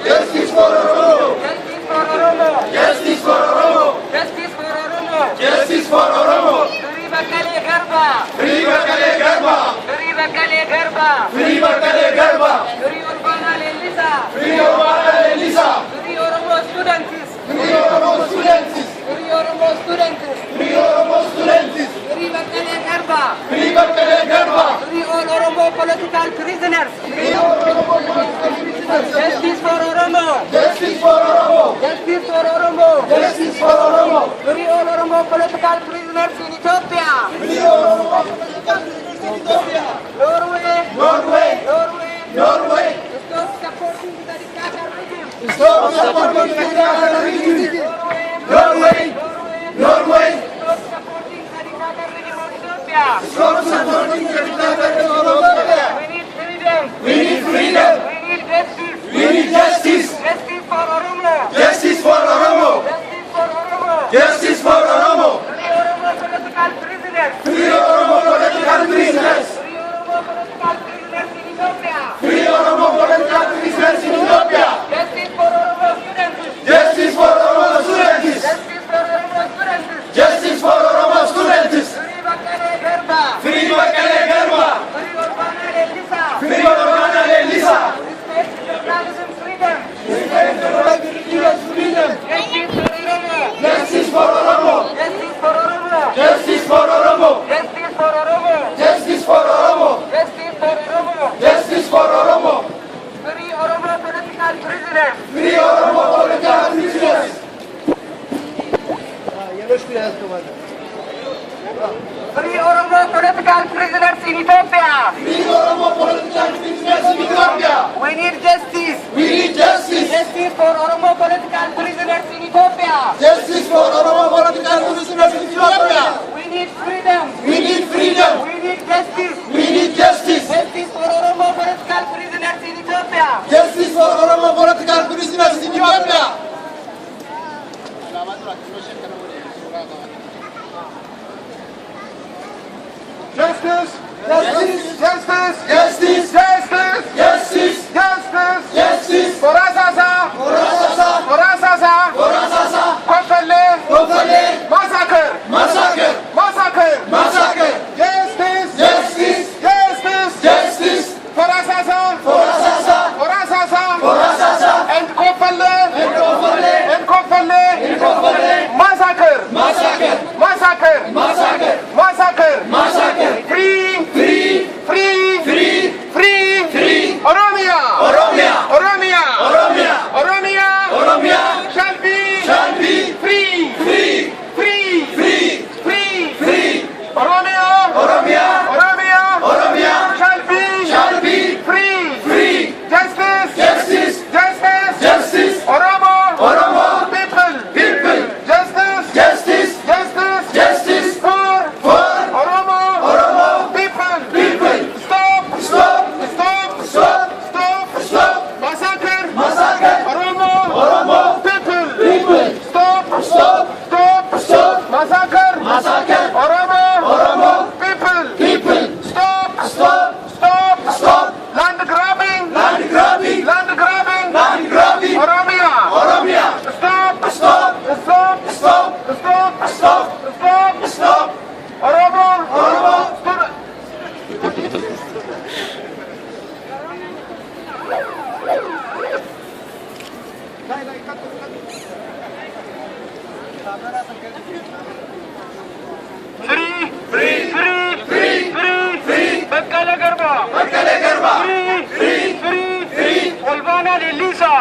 Justice for Oromo! Justice for Oromo! Justice for Oromo! Justice for Oromo! Free Bakale Garba! Free Bakale Garba! Free Bakale Garba! Free Bakale Garba! Free Urbana Lelisa! Free Urbana Lelisa! Free Oromo students! Free Oromo students! Free Oromo students! Free Oromo students! Free Bakale Garba! Free Bakale Garba! Free all Oromo political prisoners! Free all Oromo political prisoners! Justice for Oromo! Justice for Oromo! Justice for Oromo! Justice for Oromo! Free all Oromo political prisoners in Ethiopia! Free all Oromo political prisoners in Ethiopia! Norway! Norway! Norway! Norway! Stop supporting the dictator regime! Stop supporting the dictator regime! Norway! Norway! Stop supporting the dictator regime of Ethiopia! Stop supporting the dictator regime of Ethiopia! We need freedom! We need freedom! We need justice! We need justice! Justice for Oromo! Justice for Oromo! Justice for Oromo! Justice for Oromo! Free Oromo political prisoners! Free Oromo political prisoners! Free Oromo political prisoners in Ethiopia! Free Oromo political prisoners in Ethiopia! Justice for Oromo students! Justice for Oromo students! Justice for Oromo students! Justice for Oromo students! Free Bakale Garba! Free Bakale Garba! Free Urbana Lelisa! Free Urbana Lelisa! Respect journalism freedom! Respect journalism freedom! Justice for Oromo! Justice for Oromo! Justice for Oromo! Justice for Oromo! Justice for Oromo! Justice for Oromo! Justice for Oromo! Free Oromo political prisoners! Free Oromo political prisoners! Free Oromo political prisoners in Ethiopia! Free Oromo political prisoners in Ethiopia! We need justice! We need justice! Justice for Oromo political prisoners in Ethiopia! Justice for Oromo political prisoners in Ethiopia! We need freedom! We need freedom! We need justice! We need justice! Justice for Oromo political prisoners in Ethiopia! Justice for Oromo political prisoners in Ethiopia! Justice! Justice! Justice! Justice! Justice! Justice! Justice! Justice! For Asasa! For Asasa! For Asasa! For Asasa! Kofale! Kofale! Massacre! Massacre! Massacre! Massacre! Justice! Justice! Justice! Justice! For Asasa! For Asasa! For Asasa! For Asasa! And Kofale! And Kofale! And Kofale! And Kofale! Massacre! Massacre! Massacre! Massacre! Massacre! Massacre! Free! Free! Free! Free! Free! Free! Oromia! Oromia! Oromia! Oromia! Oromia! Oromia! Shall be free! Free! Free! Free! Free! Free! Oromia! Oromia! Oromia! Oromia! Shall be free! Free! Justice! Justice! Justice! Justice! Oromo! Oromo! People! People! Justice! Justice! Justice! Justice! For Oromo! Oromo! People! People! Stop! Stop! Stop! Stop! Stop! Stop! Massacre! Massacre! Oromo! Oromo! People! People! Stop! Stop! Stop! Stop! Massacre! Massacre! Oromo! Oromo! People! People! Stop! Stop! Stop! Stop! Land grabbing! Land grabbing! Land grabbing! Land grabbing! Oromia! Oromia! Stop! Stop! Stop! Stop! Stop! Stop! Stop! Stop! Oromo! Oromo! Free! Free! Free! Free! Free! Free! Bakale Garba! Bakale Garba! Free! Free! Free! Lellisa.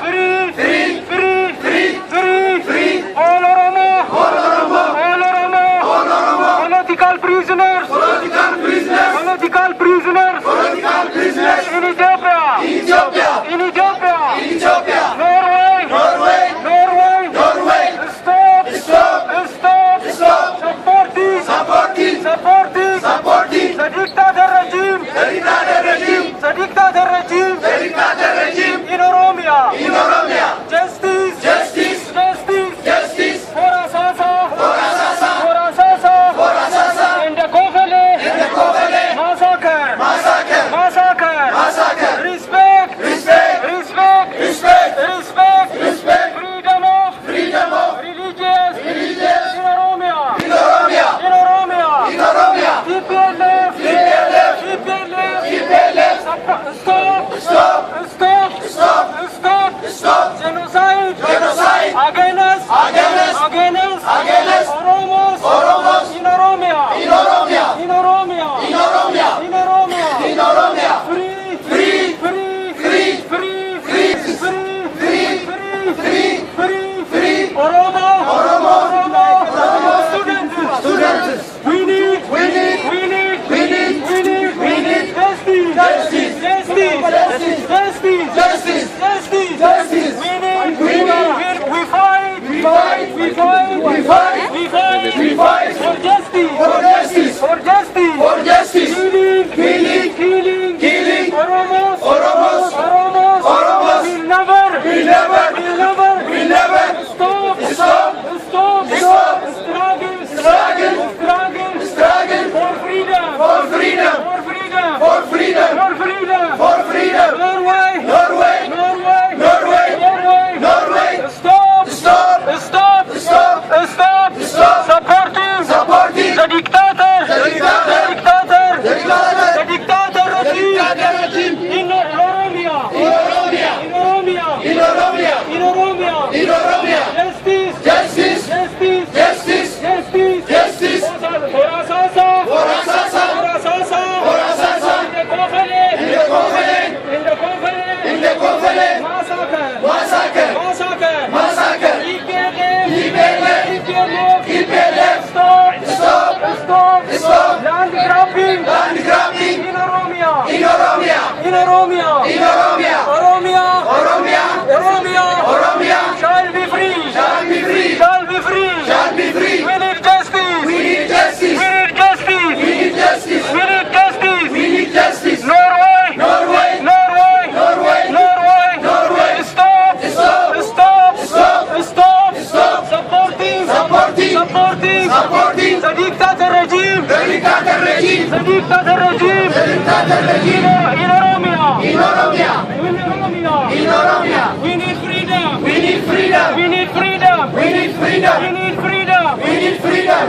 Free, free, free, free, free, free. All Oromo. All Oromo. All Oromo. All Oromo. Political prisoners. Political prisoners. Political prisoners. Political prisoners. In Ethiopia. Ethiopia. In Ethiopia. Ethiopia. Norway. Norway. Norway. Norway. Stop. Stop. Stop. Stop. Supporting. Supporting. Supporting. Supporting. The dictator regime. The dictator regime. The dictator regime. The dictator regime. In Oromia. In Oromia. Justice. Justice. Justice. Justice. For Asasa. For Asasa. For Asasa. For Asasa. In the Kofele. In the Kofele. Massacre. Massacre. Massacre. Massacre. Respect. Respect. Respect. Respect. Respect. Respect. Freedom of. Freedom of. Religious. Religious. In Oromia. In Oromia. In Oromia. In Oromia. TPLF. TPLF. TPLF. TPLF. Stop. Stop. Stop. Stop. Stop. Stop. Genocide. Genocide. Against. Against. Against. Against. Oromos. Oromos. In Oromia. In Oromia. In Oromia. In Oromia. In Oromia. In Oromia. Free. Free. Free. Free. Free. Free. Free. Free. Free. Free. Free. Free. Oromo. Oromo. Oromo. Oromo. Students. Students. We need. We need. We need. We need. We need. We need justice. Justice. Justice. Justice. Justice. Justice. Justice. Justice. We need. We need. We fight. We fight. We fight. We fight. We fight. We fight for justice. For justice. For justice. For justice. Killing. Killing. Killing. Killing. Oromos. Oromos. Oromos. Oromos. We'll never. We'll never. We'll never. We'll never. Stop. Stop. Stop. Stop. Struggle. Struggle. Struggle. Struggle for freedom. For freedom. For freedom. For freedom. For freedom. For freedom. Norway. Norway. Norway. Norway. Norway. Norway. Stop. Stop. Stop. Stop. Stop. Stop. Supporting. Supporting the dictator. The dictator. The dictator. The dictator. The dictator regime. The dictator regime. In Oromia. In Oromia. In Oromia. In Oromia. In Oromia. In Oromia. Justice. Justice. Justice. Justice. Justice. Justice. For Asasa. For Asasa. For Asasa. For Asasa. In the Kofele. In the Kofele. In the Kofele. In the Kofele. Massacre. Massacre. Massacre. Massacre. TPLF. TPLF. TPLF. TPLF. Stop. Stop. Stop. Stop. Land grabbing. Land grabbing. In Oromia. In Oromia. In Oromia. In Oromia. Oromia. Oromia. Oromia. Oromia. Shall be free. Shall be free. Shall be free. Shall be free. We need justice. We need justice. We need justice. We need justice. We need justice. We need justice. Norway. Norway. Norway. Norway. Norway. Norway. Stop. Stop. Stop. Stop. Stop. Stop. Supporting. Supporting. Supporting. Supporting the dictator regime. The dictator regime. The dictator regime. The dictator regime. In Oromia. In Oromia. In Oromia. In Oromia. We need freedom. We need freedom. We need freedom. We need freedom. We need freedom. We need freedom.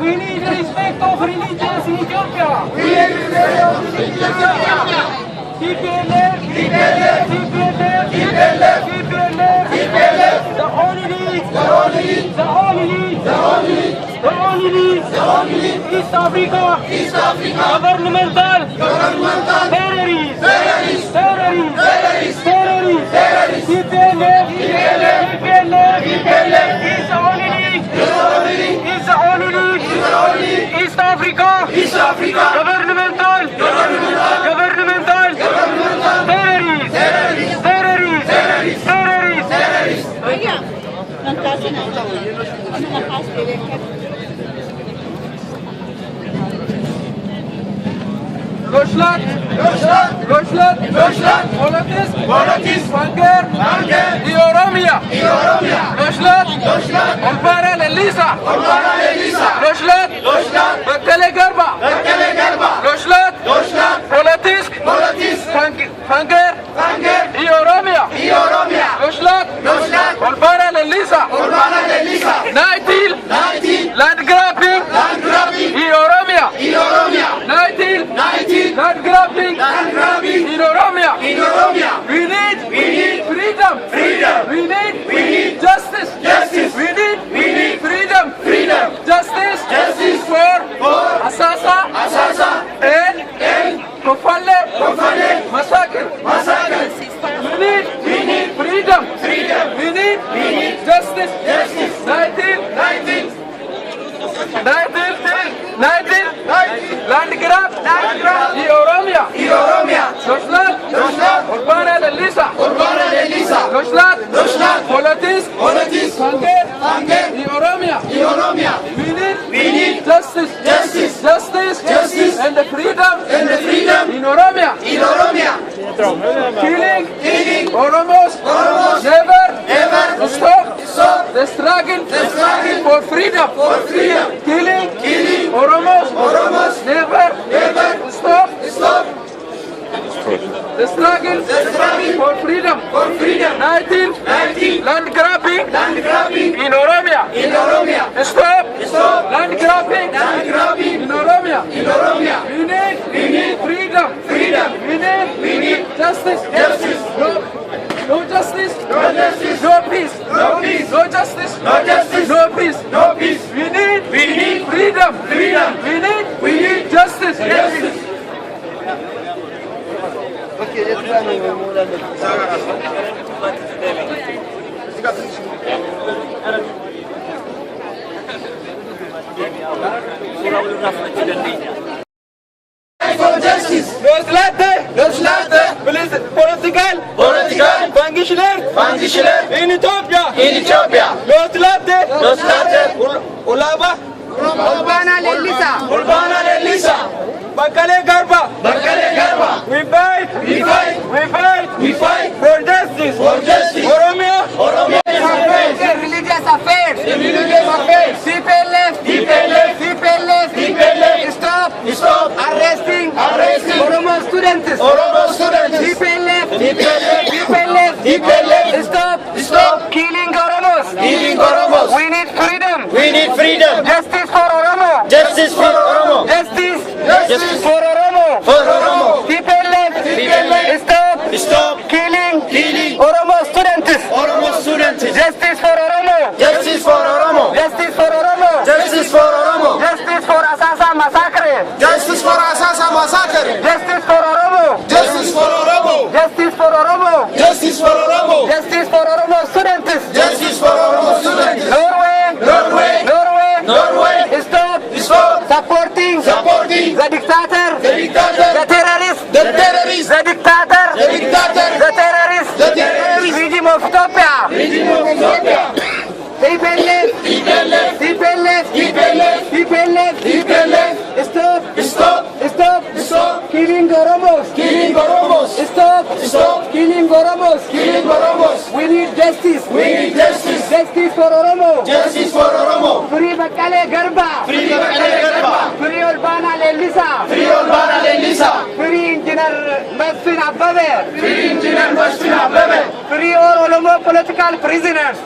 We need respect of religions in Ethiopia. We need respect of religions in Ethiopia. TPLF. TPLF. TPLF. TPLF. TPLF. TPLF. The only lead. The only lead. The only lead. The only lead. The only lead. The only lead. East Africa. East Africa. Governmental. Governmental. Terrorists. Terrorists. Terrorists. Terrorists. Terrorists. Terrorists. TPLF. TPLF. TPLF. TPLF. Is the only lead. Is the only lead. Is the only lead. Is the only lead. East Africa. East Africa. Governmental. Governmental. Governmental. Governmental. Terrorists. Terrorists. Terrorists. Terrorists. Terrorists. Terrorists. Oiga, no clase nada. Ano na clase directa? Deutschland. Deutschland. Deutschland. Deutschland. Politis. Politis. Fanger. Fanger. Die Oromia. Die Oromia. Deutschland. Deutschland. Olpara Lellisa. Olpara Lellisa. Deutschland. Deutschland. Bekkele Garba. Bekkele Garba. Deutschland. Deutschland. Politis. Politis. Fanger. Fanger. Die Oromia. Die Oromia. Deutschland. Deutschland. Olpara Lellisa. Olpara Lellisa. Naitil. Naitil. Land grabbing. Land grabbing. Die Oromia. Die Oromia. Naitil. Naitil. Land grabbing. Land grabbing. In Oromia. In Oromia. We need freedom. Freedom. We need justice. Justice. We need freedom. Freedom. Justice. Justice for Asasa. Asasa. And Kofale, massacre. We need freedom. We need justice. 19 land grab. Oromia. Doshlat. Urbana Lelisa. Doshlat. Politics. Hunger. Oromia. We need justice. And the freedom. In Oromia. Killing. Oromos. Never. Stop. The struggle. For freedom. Killing. Oromos. Never. Stop. The struggle for freedom. 19 land grabbing in Oromia. Stop. Land grabbing in Oromia. We need freedom. We need justice. No justice. No peace. No justice. No peace. We need freedom. We need justice. Los latte. Political. Fangishler. In Ethiopia. Los latte. Ulaba. Urbana Lelisa. Bakale Garba. We fight for justice. Oromia. Religious affairs. CPLF. Stop arresting Oromo students. CPLF. Stop killing Oromos. We need freedom. Justice for Oromo. Justice for Oromo. CPLF. Stop killing Oromo students. Justice for Oromo. Justice for Asasa massacre. Justice for Oromo. Justice for Oromo students. Norway. Stop supporting the dictator. The terrorist. The dictator. The terrorist. Regime of Ethiopia. CPLF. Stop killing Oromos. Stop killing Oromos. We need justice. Justice for Oromo. Free Bakale Garba. Free Urbana Lelisa. Free Engineer Masfin Abbabe. Free all Oromo political prisoners.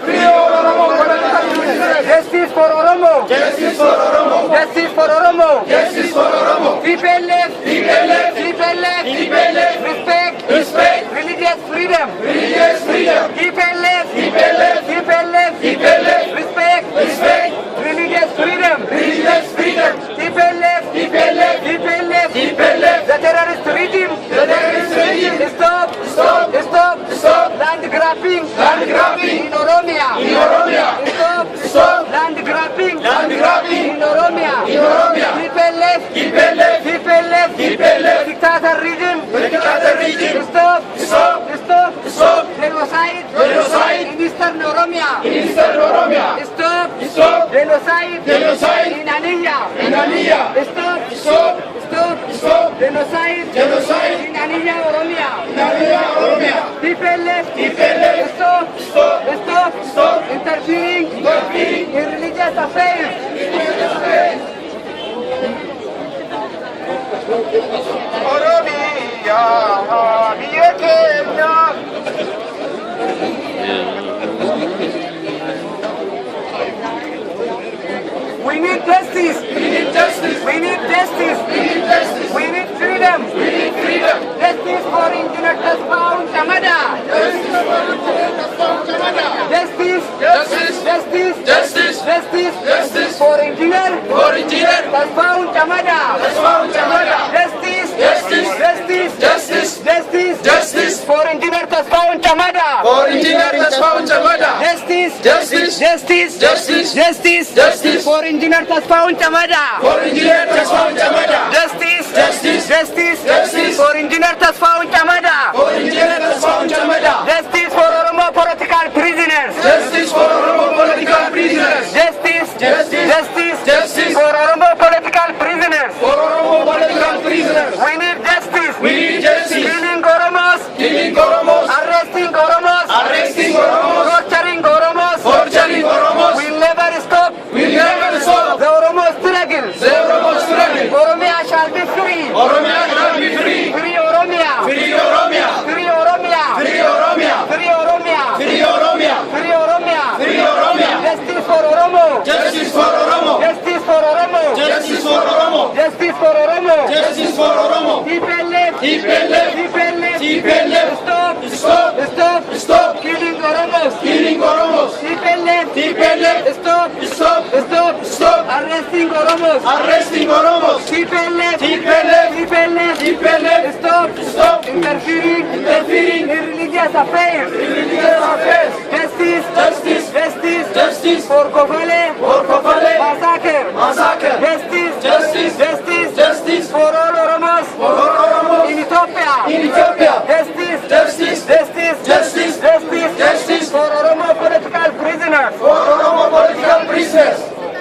Justice for Oromo. CPLF. Respect religious freedom. CPLF. Respect religious freedom. CPLF. The terrorist regime. Stop land grabbing in Oromia. Stop land grabbing in Oromia. CPLF. Dictator regime. Stop genocide in Eastern Oromia. Stop genocide in Aniya. Stop genocide in Aniya Oromia. CPLF. Stop interfering in religious affairs. Oromia, Kenya. We need justice. We need freedom. Justice for Engineer Tasfaun Chamada. Justice for Engineer Tasfaun Chamada. Justice justice, justice, justice, justice for Engineer Tasfaun Chamada, for Engineer Tasfaun Chamada, justice, justice, justice, justice for Engineer Tasfaun Chamada, for Engineer Tasfaun Chamada, justice for Oromo political prisoners, justice for Oromo political prisoners, justice, justice, justice, justice for Oromo political prisoners. for Oromo political prisoners. We need justice. We need justice. Killing Oromos, Killing Oromos, arresting Oromos, arresting Oromos, torturing Oromos, torturing Oromos. will never stop. Will never stop The Oromo struggle. the Oromo struggle. Oromia shall be free. Oromia shall be free. Free Oromia. Free Oromia. Free Oromia. Free Oromia. Free Oromia. Free Oromia. Free Oromia. Free Oromia. Justice for Oromo. Justice for Oromo. Justice for Oromo. Justice for Oromo. Justice for Oromo. Justice for Oromo. TPLF. TPLF. TPLF. TPLF. Stop. Stop. Stop. Stop Killing Oromos. killing Oromos. TPLF. TPLF. Stop. Stop. Stop. Stop Arresting Oromos. arresting Oromos. TPLF. TPLF. TPLF. TPLF. Stop. Stop Interfering interfering in religious affairs. in religious affairs. Justice. Justice. Justice. Justice For Kofale. for Kofale Massacre. massacre. Justice. Justice. Justice. Justice For all Oromos. for Oromos In Ethiopia. in Ethiopia. Justice. Justice. Justice. Justice. Justice. Justice. For Oromo political prisoners. For Oromo political prisoners.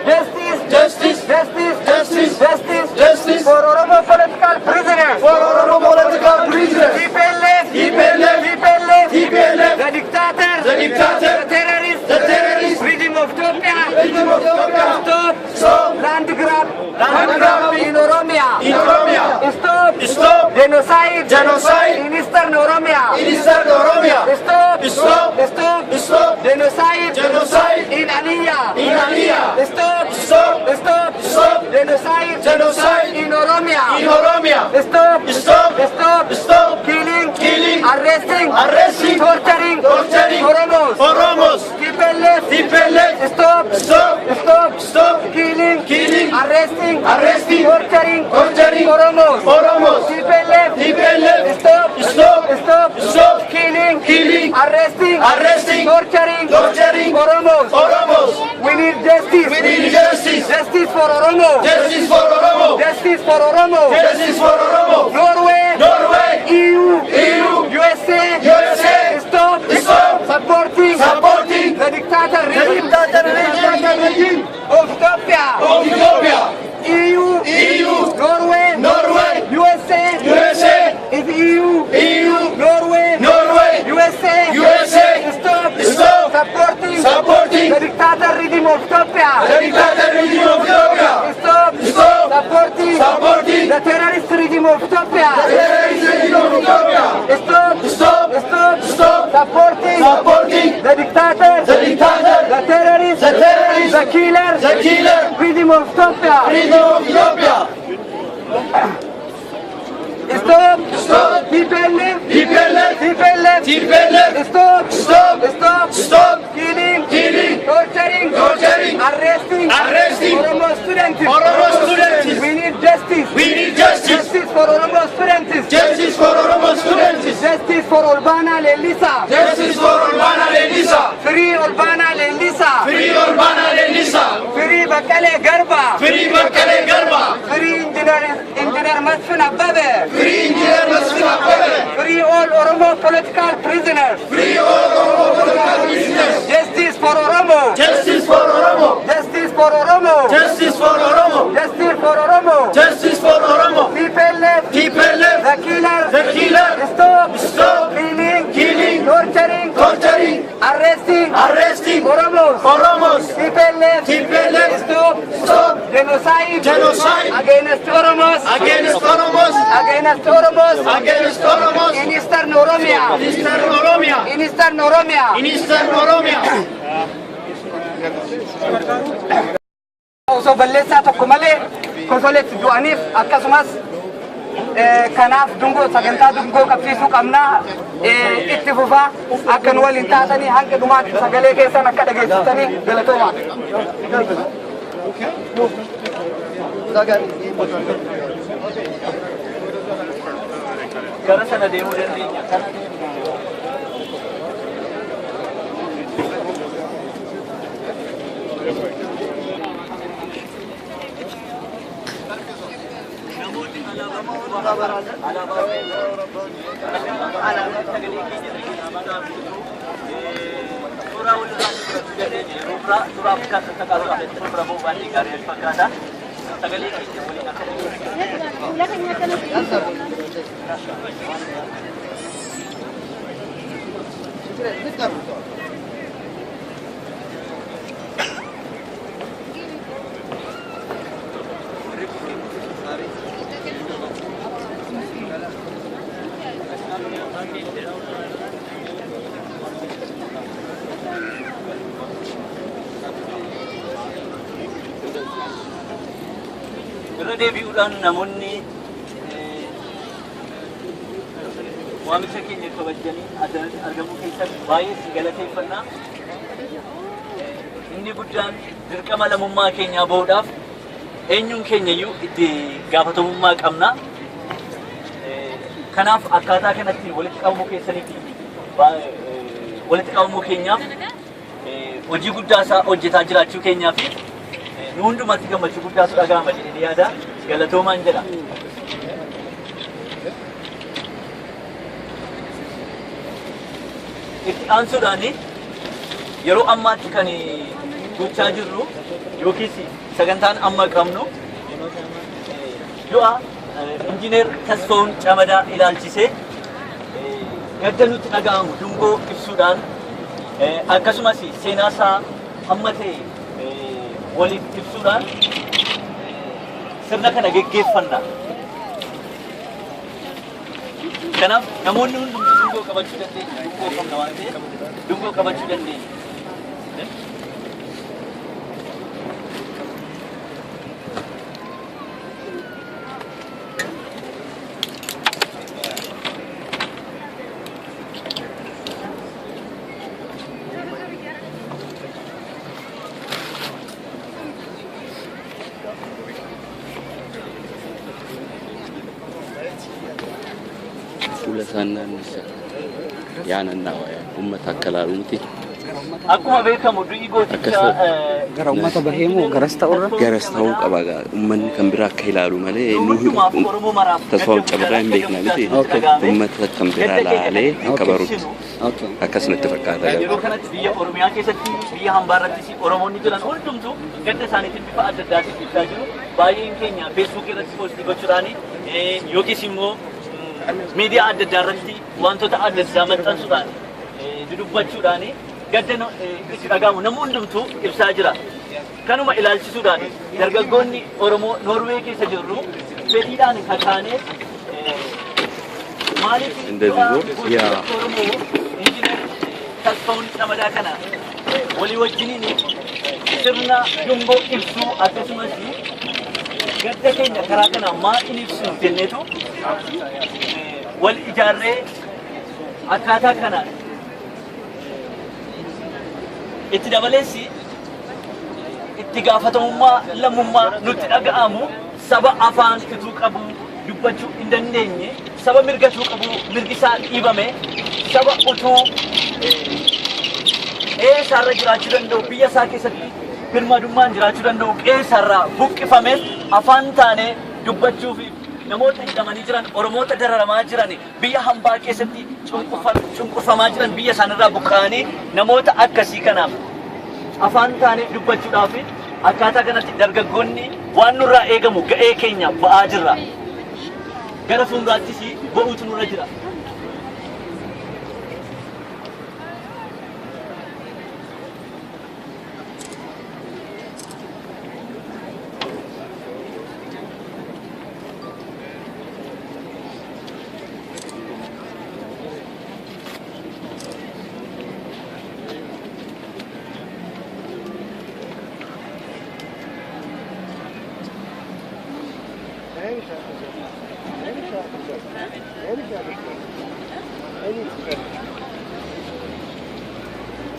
Justice. Justice. Justice. Justice. Justice. Justice. For Oromo political prisoners. For Oromo political prisoners. TPLF. TPLF. TPLF. TPLF. The dictator. The dictator. The terrorist. The terrorist. Regime of Ethiopia. Regime of Ethiopia. Stop. Stop Land grab. Land grab. In Oromia. in Oromia. Stop. Stop Genocide. Genocide. In Eastern Oromia. in Eastern Oromia. Stop. Stop. Stop. Stop Genocide. Genocide. In Aliyah. in Aliyah. Stop. Stop Stop. Stop Genocide. Genocide. In Oromia. in Oromia. Stop. Stop Stop. Stop Killing. Killing. Arresting. Arresting. Torturing. Torturing. Oromos. Oromos. TPLF. TPLF. Stop. Stop Stop. Stop Killing. Killing. Arresting. Arresting. Torturing. Torturing. Oromos. Oromos. TPLF. TPLF. Stop. Stop Stop. Stop Killing. Killing. Arresting. Arresting. Torturing. Torturing. Oromos. Oromos. We need justice. We need justice. Justice for Oromo. Justice for Oromo. Justice for Oromo. Justice for Oromo. Norway. Norway. EU. EU. USA. USA. Stop. Stop. Supporting. Supporting the dictator regime. regime Of Ethiopia. of Ethiopia. EU. EU. Norway. Norway. USA. USA. Is EU. EU. Norway. Norway. USA. USA. Stop. Stop. Supporting. Supporting the dictator regime of Ethiopia. the dictator regime of Ethiopia. Stop. Stop. Supporting. Supporting the terrorist regime of Ethiopia. terrorist regime of Ethiopia. Stop. Stop. Stop. Stop Supporting. supporting the dictator. the dictator, The terrorist. the terrorist, The killer. the killer Regime of Ethiopia. regime of Ethiopia. Stop. Stop. TPLF. TPLF. TPLF. TPLF. Stop. Stop. Stop. Stop Killing. Killing. Torturing. Torturing. Arresting. Arresting. Oromo students. Oromo students. We need justice. We need justice. Justice for Oromo students. Justice for Oromo students. Justice for Olbana Lelisa. Justice for Urbana Lelisa. Free Olbana Lelisa. Free Urbana Lelisa. Free Bakale Garba. Free Bakale Garba. Free Engineer Masfin Abbabe. Free Engineer Masfin Abbabe. Free all Oromo political prisoners. Free all Oromo political prisoners. Justice for Oromo. Justice for Oromo. Justice for Oromo. Justice for Oromo. Justice for Oromo. Justice for Oromo. TPLF. TPLF. The killer. The killer. Stop. Stop Killing. killing, Torturing. torturing, Arresting. arresting Oromos. Oromos. TPLF. TPLF. Stop. Stop Genocide. genocide Against Oromos. against Oromos. Against Oromos. Against Oromos. In Eastern Oromia. In Eastern Oromia. In Eastern Oromia. In Eastern Oromia. Osoo balleessaa tokko malee konsoleetti du'aniif akkasumas kanaaf dungoo sagantaa dungoo qabsiisuu qabna itti fufaa akka nu waliin taatanii hanga dhumaatti sagalee keessan akka dhageessitanii galatoomaa. Gara sana deemuu dandeenya. deebi'uudhaan namoonni waamicha keenya kabajanii addatti argamuu keessatti baay'ee si galateeffannaa. Inni guddaan dirqama lammummaa keenyaa bahuudhaaf eenyuun keenyayyuu itti gaafatamummaa qabna. Kanaaf akkaataa kanatti walitti qabamuu keessaniif walitti qabamuu keenyaaf hojii guddaa isaa hojjetaa jiraachuu keenyaaf nu hundumatti gammachuu guddaatu dhaga'ama jedhee yaada. Galatoomaan jedha. Itti aansuudhaan yeroo ammaatti kan gochaa jirru yookiis sagantaan amma qabnu du'a injiinar Tasfaa'uun Camadaa ilaalchisee gadda nutti dhaga'amu dungoo ibsuudhaan akkasumas seenaa isaa hamma ta'e waliif ibsuudhaan sirna kana geggeeffanna. Kanaaf namoonni hundumtuu dungoo qabachuu dandeenya. Dungoo qabna waan ta'eef dungoo qabachuu dandeenya. Akkuma beekamu du'i gooticha gara uummata baheemu garas ta'urra garas ta'uu qaba. Uummanni kan biraa akka ilaalu malee Tasfaa'uun Camadaa hin beekna miti. Uummata kan biraa laalee akka barutti akkasumatti fakkaata. Yeroo kanatti biyya Oromiyaa keessatti biyya hambaarrattis Oromoonni jiran hundumtuu gadda isaaniitiin bifa adda addaatiin ibsaa jiru. Baay'een keenya Facebook irratti poostii gochuudhaan yookiis immoo miidiyaa adda addaa irratti wantoota adda addaa maxxansuudhaan dudubbachuudhaan gadda itti dhaga'amu namni hundumtuu ibsaa jira. Kanuma ilaalchisuudhaan dargaggoonni Oromoo Noorwee keessa jirru fedhiidhaan kakaanee maaliif Oromoo injiinar Tasfaa'uun Camadaa kana walii wajjiniin sirna dungoo ibsuu akkasumas gadda keenya karaa kana maal ibsuu jenneetu wal ijaarree akkaataa kanaan itti dabaleessi itti gaafatamummaa lammummaa nutti dhaga'amu saba afaan kituu qabu dubbachuu hin dandeenye saba mirgatuu qabu mirgisaa dhiibame saba utuu qe'eesarra jiraachuu danda'u biyya isaa keessatti birmadummaan jiraachuu danda'u qe'eesarraa buqqifame afaan taanee dubbachuuf namoota hidhamanii jiran Oromoota dararamaa jiran biyya hambaa keessatti cunqurfamaa jiran biyya isaanirraa buqqa'anii namoota akkasii kanaaf afaan taanee dubbachuudhaaf akkaataa kanatti dargaggoonni waan nurraa eegamu ga'ee keenya ba'aa jirra. Gara fuulduraattis ba'uutu nurra jira.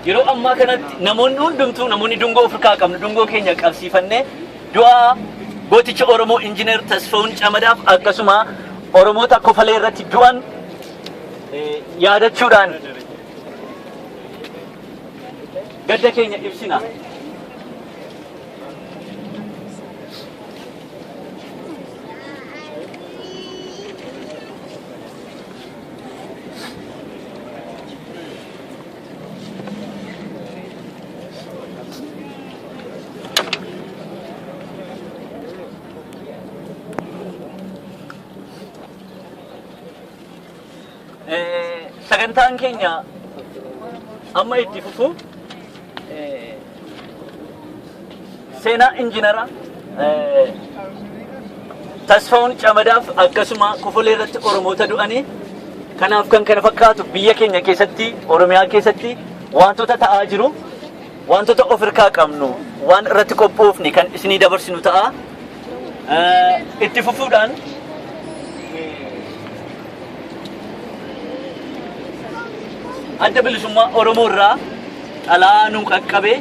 Yeroo ammaa kanatti namoonni hundumtuu namoonni dungoo Afrikaa qabnu dungoo keenya qabsiifannee du'a gooticha Oromoo injiinar Tasfaa'uun Camadaaf akkasuma Oromoota kofalee irratti du'an yaadachuudhaan gadda keenya ibsina. sagantaan keenya amma itti fufu seenaa injiinara Tasfaa'uun Camadaaf akkasuma Kofolee irratti Oromoota du'anii kanaaf kan kana fakkaatu biyya keenya keessatti Oromiyaa keessatti wantoota ta'aa jiru wantoota of hirkaa qabnu waan irratti qophoofne kan isinii dabarsinu ta'a. Itti fufuudhaan adda bilisummaa Oromoo irraa dhalaa nu qaqqabee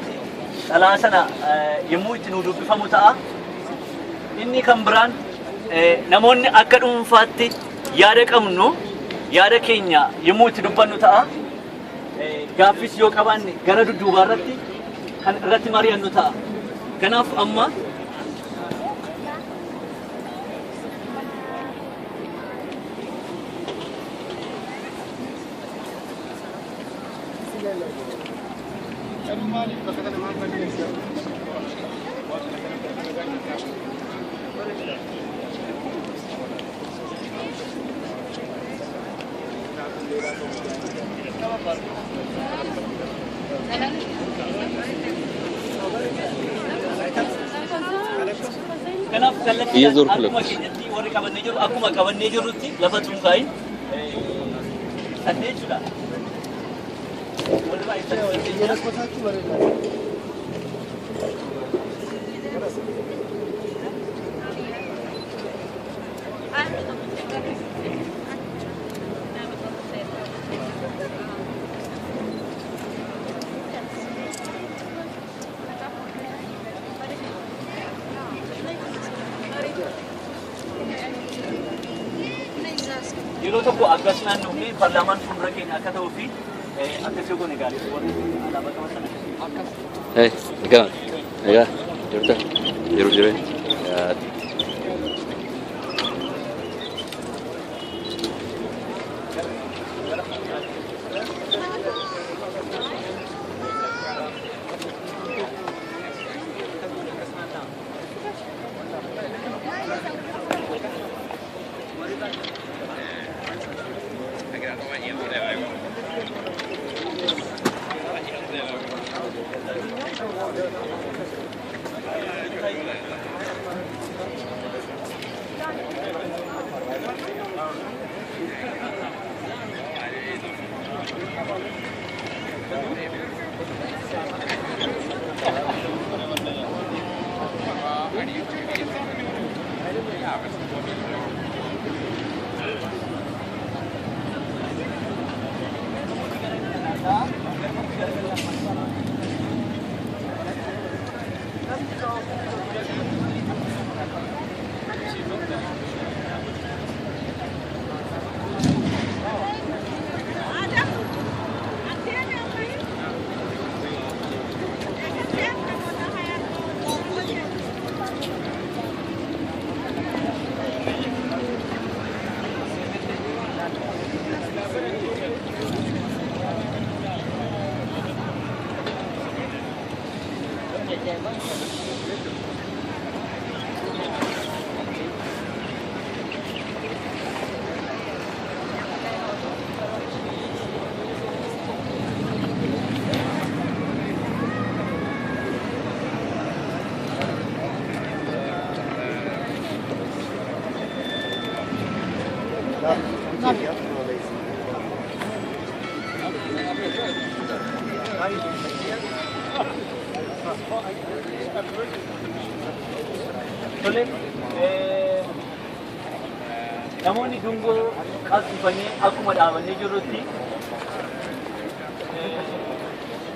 dhalaa sana yommuu itti nu dubbifamu ta'a. Inni kan biraan namoonni akka dhuunfaatti yaada qabnu yaada keenya yommuu itti dubbannu ta'a. Gaaffis yoo qabaanne gara dudduubaa irratti kan irratti mari'annu ta'a. Kanaaf amma kanaaf kallattii akkuma keenyatti warri qabannee jiru akkuma qabannee jirrutti lafa tuunqaayin saddeet jechuudha. Yeroo tokko akkas naannofnee paarlaamaan fuuldura keenya akka ta'uu fi akkas yoo goone gaarii warri alaabaa qaban sana akkas. Egaa jirta yeroo jireen. Namoonni dungoo qabsiifanii akkuma dhaabannee jirrutti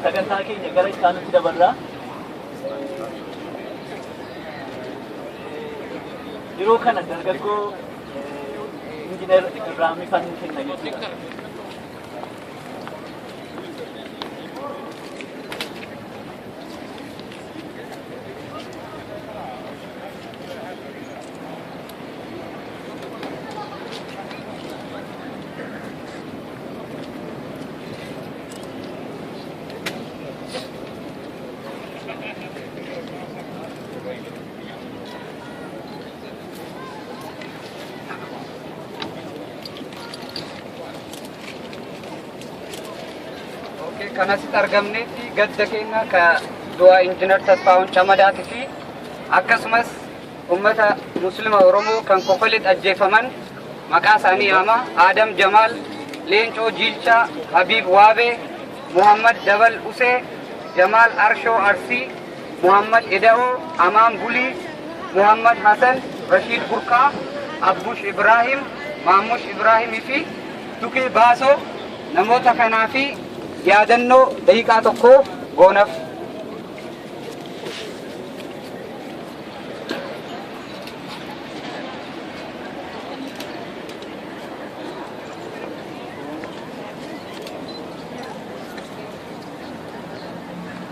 sagantaa keenya gara isaanitti dabarraa. Yeroo kana dargaggoo injiinar Ibraahim kan kenna jechuudha. kanasitti argamnetti gadda keenya ka du'a injiinar Tasfaa'uun Camadaati fi akkasumas ummata muslima Oromoo kan Kofoleetti ajjeefaman maqaa isaanii yaama Adam Jamaal, Leencoo Jiilchaa, Habib Waabee, Muhammad Dabal Usee, Jamal Arshoo Arsii, Muhammad Eda'oo, Amaan Bulii, Muhammad Hassan, Rashid Burqaa, Abbush Ibrahim, Maamush Ibrahimii fi Tukee Baasoo namoota kanaa fi yaadannoo daqiiqaa tokko goonaaf.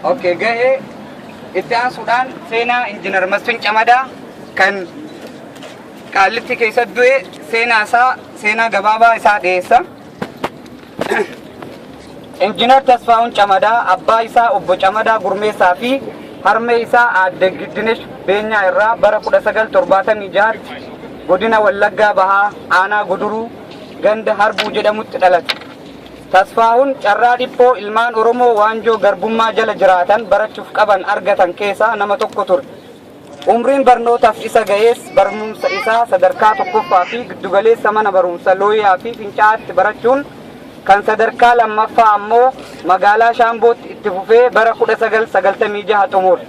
Oke, gahee itti aansuudhaan seenaa injiinar Masfin Camadaa kan Qaallitti keessatti du'e seenaa gabaabaa isaa dhiyeessa. Injiinar Tasfaa'uun Camadaa abbaa isaa obbo Camadaa Gurmeessaa fi harmee isaa aadde Giddinesh Beenyaa irraa bara 1976 godina Wallaggaa Bahaa aanaa Guduruu ganda Harbuu jedhamutti dhalate. Tasfaa'uun carraa dhiphoo ilmaan Oromoo waanjoo garbummaa jala jiraatan barachuuf qaban argatan keessaa nama tokko ture. Umriin barnootaaf isa ga'ees barumsa isaa sadarkaa tokkoffaa fi giddugaleessa mana barumsa Looyaa fi Fincaa'aatti barachuun kan sadarkaa lammaffaa ammoo magaalaa Shaambootti itti fufee bara 1996 xumure.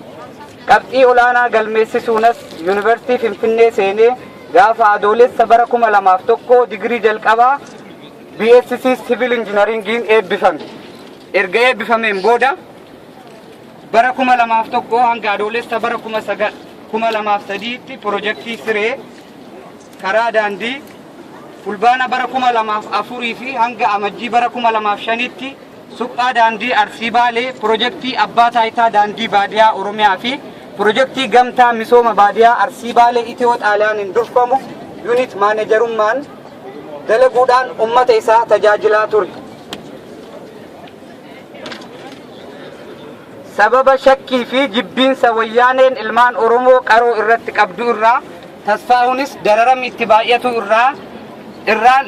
Qabxii olaanaa galmeessisuunas Yuunivarsiitii Finfinnee seenee gaafa adoolessa bara 2001 digirii jalqabaa BSc Civil Engineering eebbifame. Erga eebbifameen booda bara 2001 hanga adoolessa bara 2003tti piroojeektii Siree karaa daandii fulbaana bara 2004 fi hanga amajjii bara 2005tti suphaa daandii Arsii Baalee piroojeektii abbaa taayitaa daandii baadiyaa Oromiyaa fi piroojeektii gamtaa misooma baadiyaa Arsii Baalee Itiyoo Xaaliyaaniin durfamu yuunit maanejarummaan dalaguudhaan ummata isaa tajaajilaa ture. Sababa shakkii fi jibbiinsa wayyaaneen ilmaan Oromoo qaroo irratti qabdu irraa Tasfaa'uunis dararam itti baay'atu irraa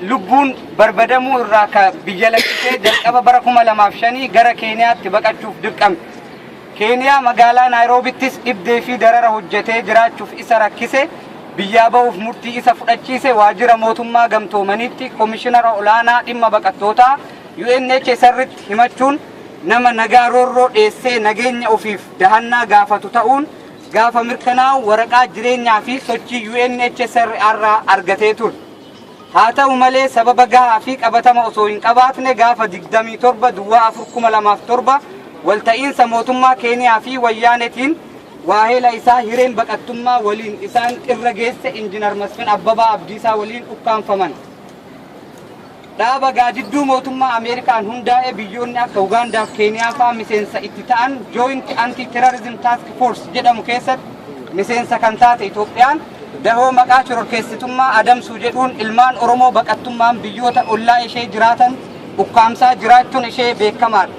lubbuun barbadamuu irraa ka biyya lakkisee jalqaba bara 2005 gara Keeniyaatti baqachuuf dirqame. Keeniyaa magaalaa Naayiroobiittis dhibdee fi darara hojjetee jiraachuuf isa rakkise. Biyyaa ba'uuf murtii isa fudhachiise waajjira mootummaa gamtoomaniitti koomishinara olaanaa dhimma baqattootaa UNHCR'tti himachuun nama nagaa roorroo dheessee nageenya ofiif dahannaa gaafatu ta'uun gaafa mirkanaa'u waraqaa jireenyaa fi sochii UNHCR irraa argatee ture. Haa ta'u malee sababa gahaa fi qabatama osoo hin qabaatne gaafa 27 duwwaa 2007 walta'iinsa mootummaa Keeniyaa fi wayyaanetiin waahela isaa hireen baqattummaa waliin isaan irra geesse injiinar Masfin Abbabaa Abdiisaa waliin ukkaanfaman. Dhaaba gaadidduu mootummaa Ameerikaan hundaa'e biyyoonni akka Ugaandaa fi Keeniyaa fa'aa miseensa itti ta'an Joint Anti-Terrorism Task Force jedhamu keessatti miseensa kan taate Itoophiyaan dahoo maqaa shororkeessitummaa adamsuu jedhuun ilmaan Oromoo baqattummaan biyyoota ollaa ishee jiraatan ukkaamsaa jiraachuun ishee beekamaadha.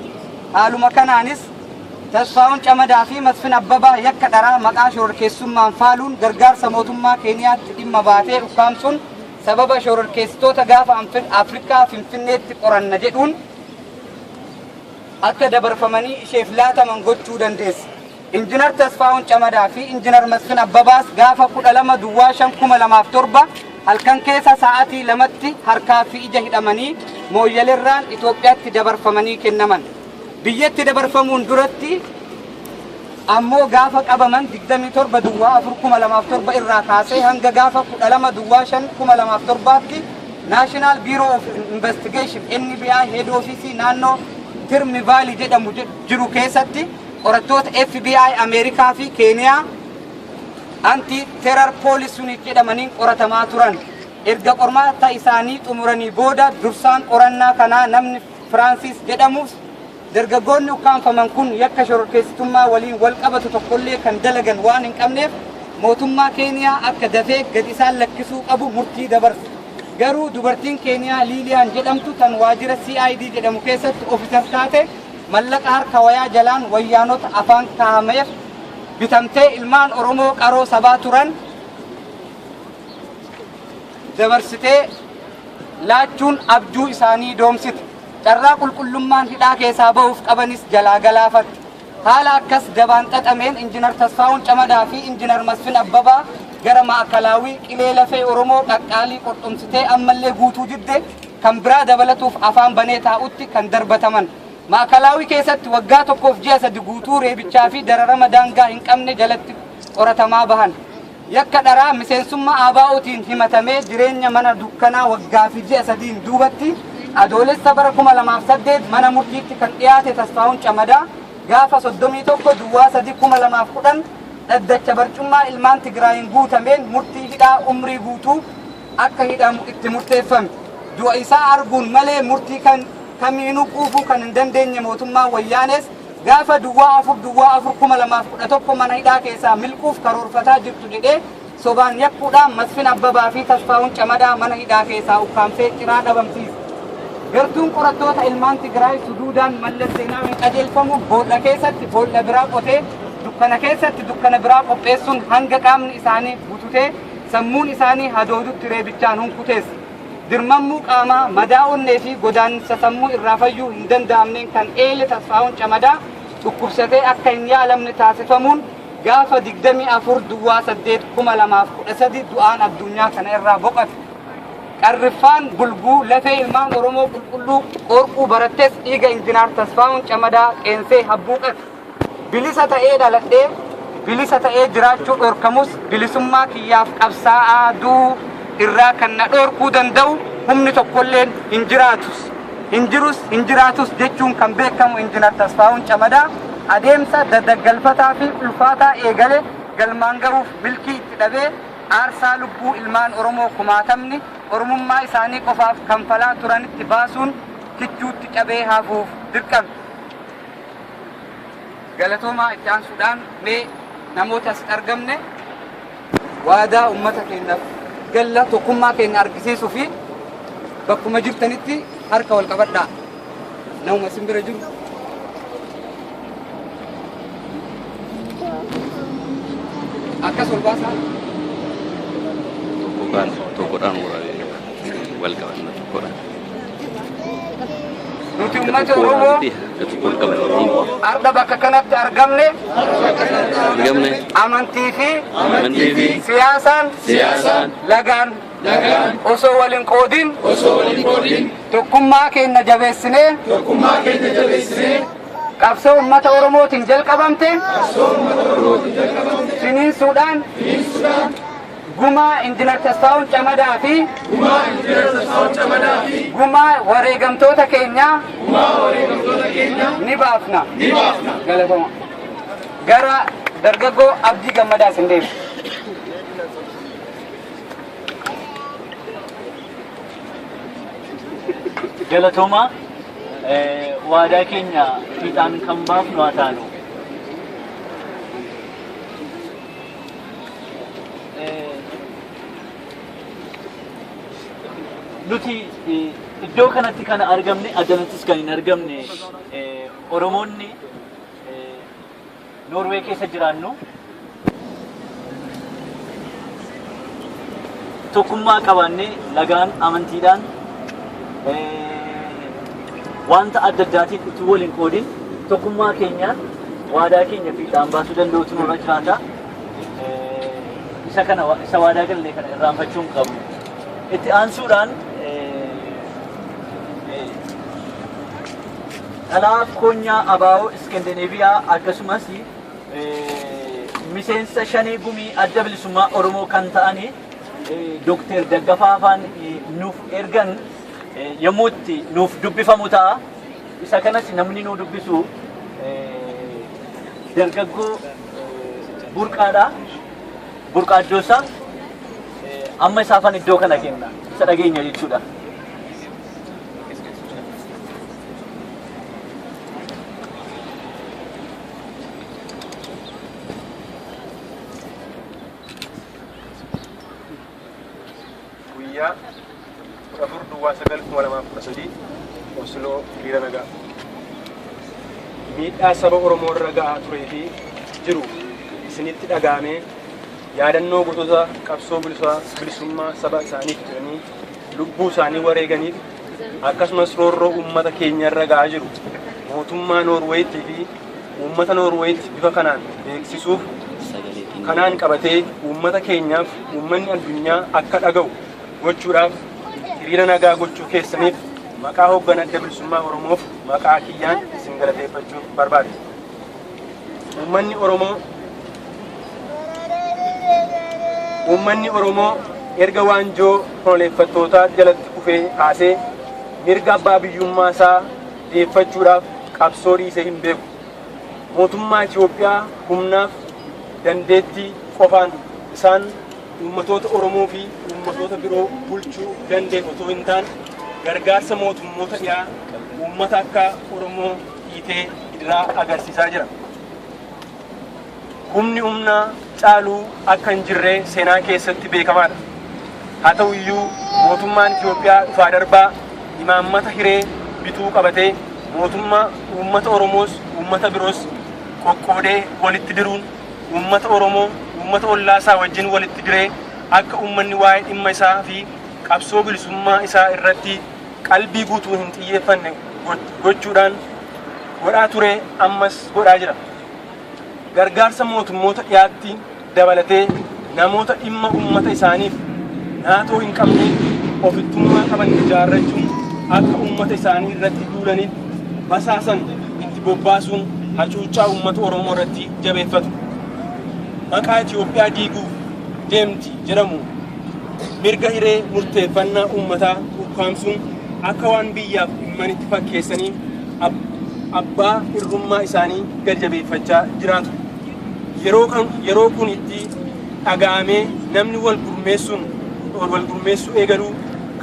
Haaluma kanaanis Tasfaa'uun Camadaa fi Masfin Abbabaa yakka dharaa maqaa shororkeessummaan faaluun gargaarsa mootummaa Keeniyaatti dhimma baatee ukkaamsuun sababa shororkeessitoota gaafa Afrikaa Finfinneetti qoranna jedhuun akka dabarfamanii isheef laataman gochuu dandeesse. Injiinar Tasfaa'uun Camadaa fi injiinar Masfin Abbabaas gaafa 12/5/2007 halkan keessa sa'aatii 2tti harkaa fi ija hidhamanii mooyyaleerraan Itoophiyaatti dabarfamanii kennaman. Biyyatti dabarfamuun duratti ammoo gaafa qabaman 27/4/2007 irraa kaasee hanga gaafa 12/5/2007tti National Bureau of Investigation NBI Head Office naannoo Tirmi Valley jedhamu jiru keessatti qorattoota FBI Ameerikaa fi Keeniyaa Anti-Terror Police Unit jedhamaniin qoratamaa turan. Erga qormaata isaanii xumuranii booda dursaan qorannaa kanaa namni Francis jedhamus dargaggoonni ukkaanfaman kun yakka shororkeessitummaa waliin wal qabatu tokkollee kan dalagan waan hin qabneef mootummaa Keeniyaa akka dafee gad isaan lakkisuu qabu murtii dabarse. Garuu dubartiin Keeniyaa Liiliyaan jedhamtu tan waajjira CID jedhamu keessatti ofiisar taate mallaqa harka wayaa jalaan wayyaanota afaan kaahameef bitamtee ilmaan Oromoo qaroo sabaa turan dabarsitee laachuun abjuu isaanii doomsite. carraa qulqullummaan hidhaa keessaa ba'uuf qabanis jalaa galaafatti. Haala akkas dabaan xaxameen Injiinar Tasfaa'uun Camadaa fi Injiinar Masfin Abbabaa gara Maakalaawii qilee lafee Oromoo qaqqaalii qurxumsitee ammallee guutuu jidde kan biraa dabalatuuf afaan banee taa'utti kan darbataman. Maakalaawii keessatti waggaa tokkoof ji'a 3 guutuu reebichaa fi dararama daangaa hin qabne jalatti qoratamaa bahan. Yakka dharaa miseensummaa ABO'tiin himatamee jireenya mana dukkanaa waggaa fi ji'a 3 duubatti adoolessa bara 2008 mana murtiitti kan dhiyaate Tasfaa'uun Camadaa gaafa 31 Duwwaa 3 2010 dhaddacha barcummaa ilmaan Tigraayin guutameen murtii hidhaa umrii guutuu akka hidhamu itti murteeffame. Du'a isaa arguun malee murtii kamiinuu quufuu kan hin dandeenye mootummaa Wayyaanees gaafa Duwwaa 4 2011 mana hidhaa keessaa milquuf karoorfataa jirtu jedhee sobaan yakkuudhaan Masfin Abbabaa fi Tasfaa'uun Camadaa mana hidhaa keessaa ukkaamsee ciraa dhabamsiise. Gartuun qorattoota ilmaan Tigraay suduudaan Mallas Zeenaawiin qajeelfamu boolla keessatti boolla biraa qotee dukkana keessatti dukkana biraa qopheessuun hanga qaamni isaanii bututee sammuun isaanii hadoodutti reebichaan hunkuteesse. Dirmammuu qaamaa madaa onnee fi godaannisa sammuu irraa fayyuu hin danda'amneen kan eele Tasfaa'uun Camadaa dhukkubsatee akka hin yaalamne taasifamuun gaafa 24 Duwwaa 8 2013 du'aan addunyaa kana irraa boqote. Qarriffaan bulguu lafee ilmaan Oromoo qulqulluu qorquu barattes dhiiga Injiinar Tasfaa'uun Camadaa qeensee habbuuqate. Bilisa ta'ee dhaladhee bilisa ta'ee jiraachuu dhorkamus bilisummaa kiyyaaf qabsaa'aa duu irraa kan na dhorkuu danda'u humni tokkolleen hin jiraatus jechuun kan beekamu Injiinar Tasfaa'uun Camadaa adeemsa dadaggalfataa fi ulfaataa eegale galmaan gahuuf milkii itti dhabee aarsaa lubbuu ilmaan Oromoo kumaatamni Oromummaa isaanii qofaaf kanfalaa turanitti baasuun kichuutti cabee hafuuf dirqame. Galatoomaa itti aansuudhaan mee namoota as argamne waadaa uummata keenyaaf galla tokkummaa keenya argisiisuu fi bakkuma jirtanitti harka wal qabadhaa. Namuma isin bira jiru. Akkas wal baasaa. Tokkodhaan wal qabanna tokkodhaan. Nuti uummata Oromoo arda bakka kanatti argamne amantii fi siyaasaan lagaan osoo waliin qoodin tokkummaa keenya jabeessinee qabsoo uummata Oromootiin jalqabamte finiinsuudhaan gumaa Injiinar Tasfaa'uun Camadaa fi gumaa wareegamtoota keenyaa ni baafna. Galatoomaa. Gara dargaggoo Abdii Gammadaa sin deebi'a. Galatoomaa waadaa keenya fiixaan kan baafnu haa taanu. Nuti iddoo kanatti kan argamne addanattis kan hin argamne Oromoonni Noorwee keessa jiraannu tokkummaa qabaannee lagaan amantiidhaan wanta adda addaatiin utuu waliin qoodin tokkummaa keenyaan waadaa keenya fiixaan baasuu danda'utu nurra jiraata. Isa waadaa gallee kana irraanfachuu hin qabnu. Itti aansuudhaan dhalaa koonyaa ABO Iskandineeviyaa akkasumas miseensa shanee gumii adda bilisummaa Oromoo kan ta'ani Dr. Daggafaa Afaan nuuf ergan yommuu itti nuuf dubbifamu ta'a. Isa kanas namni nu dubbisu dargaggoo Burqaadha. Burqaa Iddoosaa amma isaafan iddoo kana kenna. Isa dhageenya jechuudha. Guyyaa 14 Duwwaa 9 2013 Osloo hiriira nagaa. Miidhaa saba Oromoo irra gahaa turee fi jiru isinitti dhagahamee yaadannoo gootota qabsoo bilisummaa saba isaaniif jedhanii lubbuu isaanii wareeganiif akkasumas roorroo uummata keenya irra ga'aa jiru mootummaa Noorweetii fi uummata Noorweetti bifa kanaan beeksisuuf kanaan qabatee uummata keenyaaf uummanni addunyaa akka dhaga'u gochuudhaaf hiriira nagaa gochuu keessaniif maqaa hoogganaa adda bilisummaa Oromoof maqaa kiyyaan isin galateeffachuu barbaade. Uummanni Oromoo erga waanjoo koloneeffattootaa jalatti kufee kaasee mirga abbaa biyyummaa isaa deeffachuudhaaf qabsoo dhiisee hin beeku. Mootummaa Itoophiyaa humnaaf dandeettii qofaan isaan uummatoota Oromoo fi uummatoota biroo bulchuu dandeessu otoo hin taane gargaarsa mootummoota dhiyaa uummata akka Oromoo hiitee idiraa agarsiisaa jira. Humni humnaa caaluu akka hin jirre seenaa keessatti beekamaadha. Haa ta'u iyyuu mootummaan Itoophiyaa dhufaa darbaa imaammata hiree bituu qabatee mootummaa uummata Oromoos uummata biroos qoqqoodee walitti diruun uummata Oromoo uummata ollaasaa wajjin walitti diree akka uummanni waa'ee dhimma isaa fi qabsoo bilisummaa isaa irratti qalbii guutuu hin xiyyeeffanne gochuudhaan godhaa ture ammas godhaa jira. Gargaarsa mootummoota dhiyaatti dabalatee namoota dhimma uummata isaaniif naatoo hin qabne ofittummaa qaban ijaarrachuun akka uummata isaanii irratti duulaniif basaasan itti bobbaasuun hacuuccaa uummata Oromoo irratti jabeeffatu. Maqaa Itoophiyaa diiguuf deemti jedhamu mirga hiree murteeffannaa uummataa ukkaamsuun akka waan biyyaaf dhimmanitti fakkeessanii abbaa irrummaa isaanii gad jabeeffachaa jiraatu. Yeroo kun itti dhaga'amee namni wal gurmeessuu eegaluu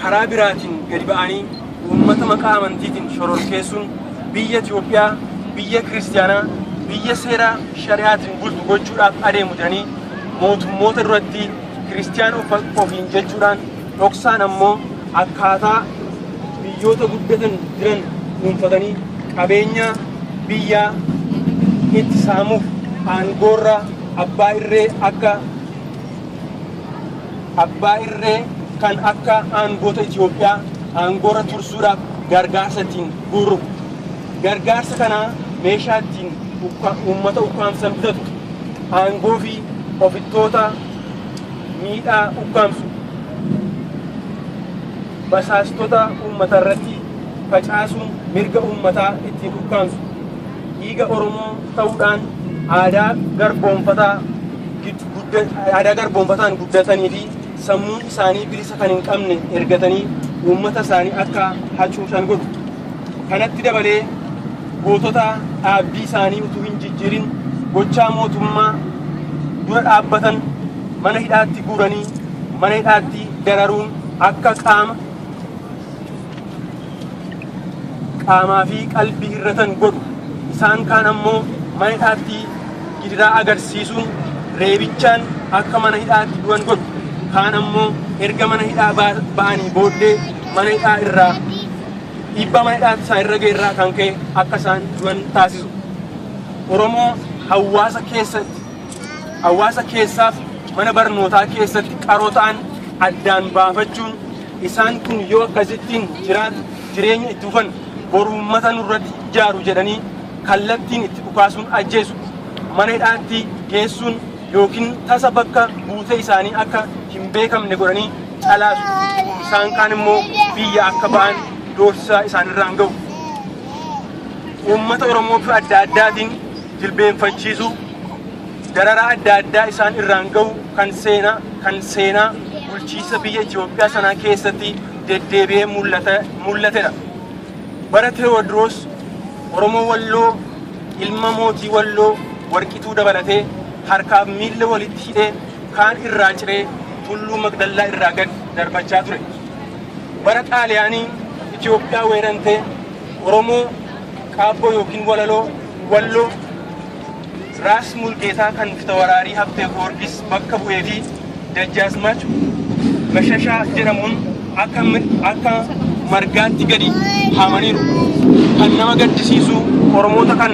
karaa biraatiin gadi ba'anii uummata maqaa amantiitiin shororkeessuun biyya Itoophiyaa biyya kiristaanaa biyya seeraa shari'aatiin bultu gochuudhaaf adeemu jedhanii mootummoota duratti kiristiyaan ofiin jechuudhaan dhoksaan ammoo akkaataa biyyoota guddatan jiran dhuunfatanii qabeenya biyyaa itti saamuuf aangoorra abbaa irree kan akka aangoota Itoophiyaa aangoorra tursuudhaaf gargaarsa ittiin guurru. Gargaarsa kanaa meeshaa ittiin uummata ukkaamsan bitatu aangoo fi ofittoota miidhaa ukkaamsu basaastota uummata irratti facaasuun mirga uummataa ittiin ukkaamsu dhiiga Oromoo ta'uudhaan aadaa garboonfataan guddatanii fi sammuun isaanii bilisa kan hin qabne ergatanii uummata isaanii akka hacuucan godhu. Kanatti dabalee gootota dhaabbii isaanii utuu hin jijjiirin gochaa mootummaa dura dhaabbatan mana hidhaatti guuranii mana hidhaatti dararuun akka qaamaa fi qalbii hirratan godhu. Isaan kaan ammoo mana hidhaatti gidiraa agarsiisuun reebichaan akka mana hidhaatti du'an godhu. Kaan ammoo erga mana hidhaa ba'anii booddee mana hidhaa irraa dhiibbaa mana hidhaatti isaan irra ga'e irraa kan ka'e akka isaan du'an taasisu. Oromoo hawaasa keessaaf mana barnootaa keessatti qaroo ta'an addaan baafachuun isaan kun yoo akkasittiin jireenya itti fufan boru uummata nurratti ijaaru jedhanii kallattiin itti dhukaasuun ajjeesu. Mana hidhaatti geessuun yookiin tasa bakka buutee isaanii akka hin beekamne godhanii calaasu. Isaan kaan immoo biyya akka ba'an doorsisaa isaanirraan ga'u. Uummata Oromoo fi adda addaatiin jilbeenfachiisuu dararaa adda addaa isaan irraan ga'u kan seenaa bulchiisa biyya Itoophiyaa sanaa keessatti deddeebi'ee mul'atedha. Bara Tewoodiroos Oromoo Walloo ilma mootii Walloo Warqituu dabalatee harkaaf miilla walitti hidhee kaan irraa ciree tulluu Magdallaa irraa gad darbachaa ture. Bara Xaaliyaanii Itoophiyaa weerantee Oromoo qaabboo yookiin Walloo Raas Mulgeetaa kan fitawararii Habtee Goorgis bakka bu'ee fi Dajjaazmaach Mashashaa jedhamuun akka margaatti gadi haamaniiru. Kan nama gaddisiisu Oromoota kan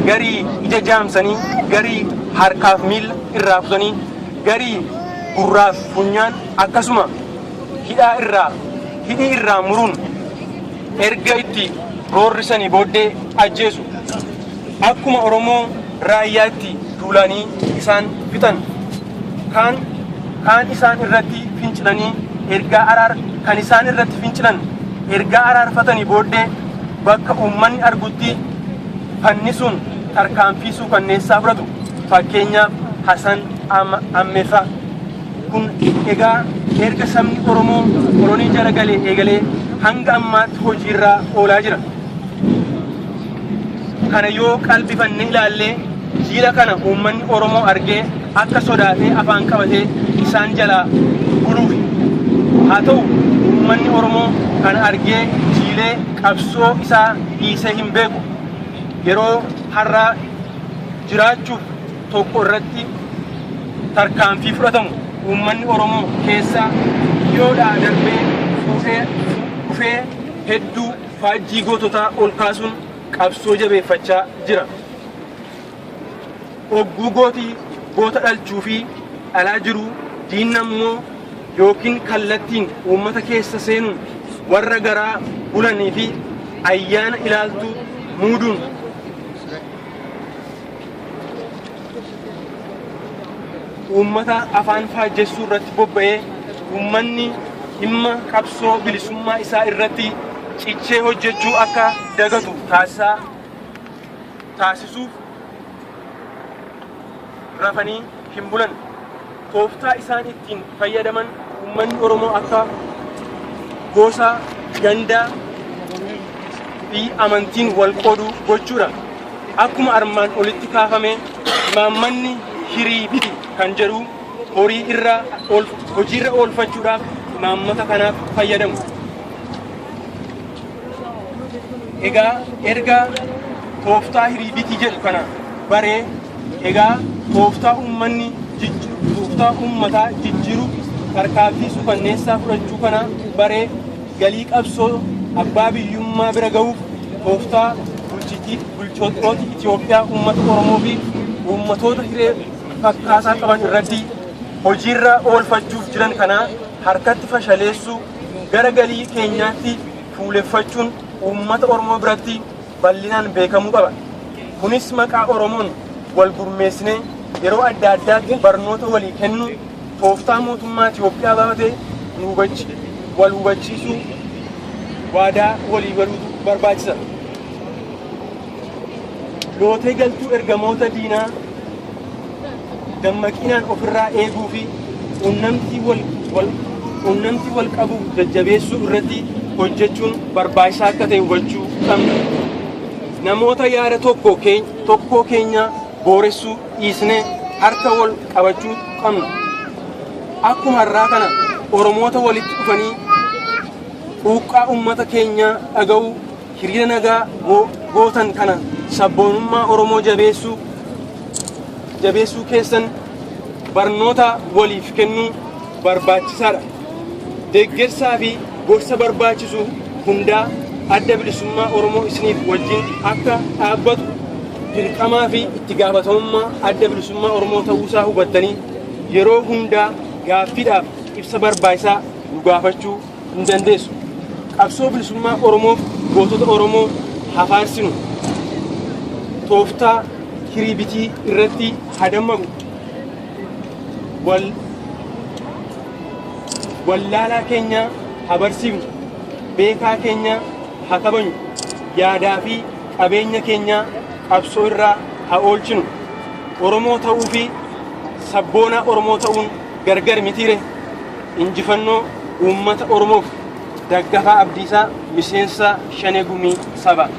garii ija jaamsanii, garii harkaaf miilla irraa kutanii, garii gurraaf funyaan akkasuma hidhii irraa muruun erga itti roorrisanii booddee ajjeesu. Akkuma Oromoo raayyaatti duulanii isaan fixan. Kaan isaan irratti fincilanii kan isaan irratti fincilan ergaa araarfatanii booddee bakka uummanni argutti fannisuun tarkaanfii suukanneessaa fudhatu. Fakkeenyaaf Hasan Ammeefaa. Kun egaa erga sabni Oromoo kolonii jala galee eegalee hanga ammaatti hojiirraa oolaa jira. Kana yoo qalbifannee ilaallee jiila kana uummanni Oromoo argee akka sodaatee afaan qabatee isaan jalaa buluufi. Haa ta'u uummanni Oromoo kana argee jiilee qabsoo isaa dhiisee hin beeku. Yeroo har'aa jiraachuuf tokko irratti tarkaanfii fudhatamu uummanni Oromoo keessaa yoodhaa darbee dhufee hedduu faajjii goototaa ol kaasuun qabsoo jabeeffachaa jira. Ogguu goota dhalchuu fi dhalaa jiru diinni ammoo yookiin kallattiin uummata keessa seenuun warra garaa bulanii fi ayyaana ilaaltuu muuduun uummata afaan faajjessuu irratti bobba'ee uummanni dhimma qabsoo bilisummaa isaa irratti cichee hojjechuu akka dagatu taasisuuf rafanii hin bulan. Tooftaa isaan ittiin fayyadaman uummanni Oromoo akka gosa, gandaa fi amantiin wal qooduu gochuudha. Akkuma armaan olitti kaafame imaammanni hirii biti kan jedhu hojiirra oolfachuudhaaf imaammata kanaaf fayyadamu. Egaa erga tooftaa hirii biti jedhu kana baree egaa tooftaa uummataa jijjiiru tarkaanfii suukanneessaa fudhachuu kana baree galii qabsoo abbaa biyyummaa bira ga'uuf tooftaa bulchitoota Itoophiyaa uummata Oromoo fi uummatoota hiree fakkaataa qaban irratti hojiirra oolfachuuf jiran kana harkatti fashaleessuu gara galii keenyaatti fuuleffachuun uummata Oromoo biratti bal'inaan beekamuu qaba. Kunis maqaa Oromoon wal gurmeessinee yeroo adda addaatti barnoota walii kennu tooftaa mootummaa Itoophiyaa baafatee wal hubachiisuu waadaa walii galuutu barbaachisa. Lootee galtuu ergamoota diinaa dammaqinaan ofirraa eeguu fi quunnamtii wal qabu jajjabeessuu irratti hojjechuun barbaachisaa akka ta'e hubachuu qabna. Namoota yaada tokkoo keenya booressuu dhiisnee harka wal qabachuu qabna. Akkuma har'aa kana Oromoota walitti dhufanii quuqqaa uummata keenyaa dhaga'uu hiriira nagaa gootan kana sabboonummaa Oromoo jabeessuu keessan barnoota waliif kennuu barbaachisaadha. Deeggarsaa fi gorsa barbaachisu hundaa adda bilisummaa Oromoo isiniif wajjin akka dhaabbatu dirqamaa fi itti gaafatamummaa adda bilisummaa Oromoo ta'uusaa hubattanii yeroo hundaa gaaffiidhaaf ibsa barbaachisaa nu gaafachuu hin dandeessu. Qabsoo bilisummaa Oromoof gootota Oromoo hafaarsinu. Tooftaa hirii bitii irratti hadammamu. Wallaalaa keenya habarsiifnu. Beekaa keenya haa kabajnu. Yaadaa fi qabeenya keenya qabsoo irraa haa oolchinu. Oromoo ta'uu fi sabboonaa Oromoo ta'uun gargar mitiire. Injifannoo uummata Oromoof. Daggafaa Abdiisaa miseensa Shanee Gumii Sabaa.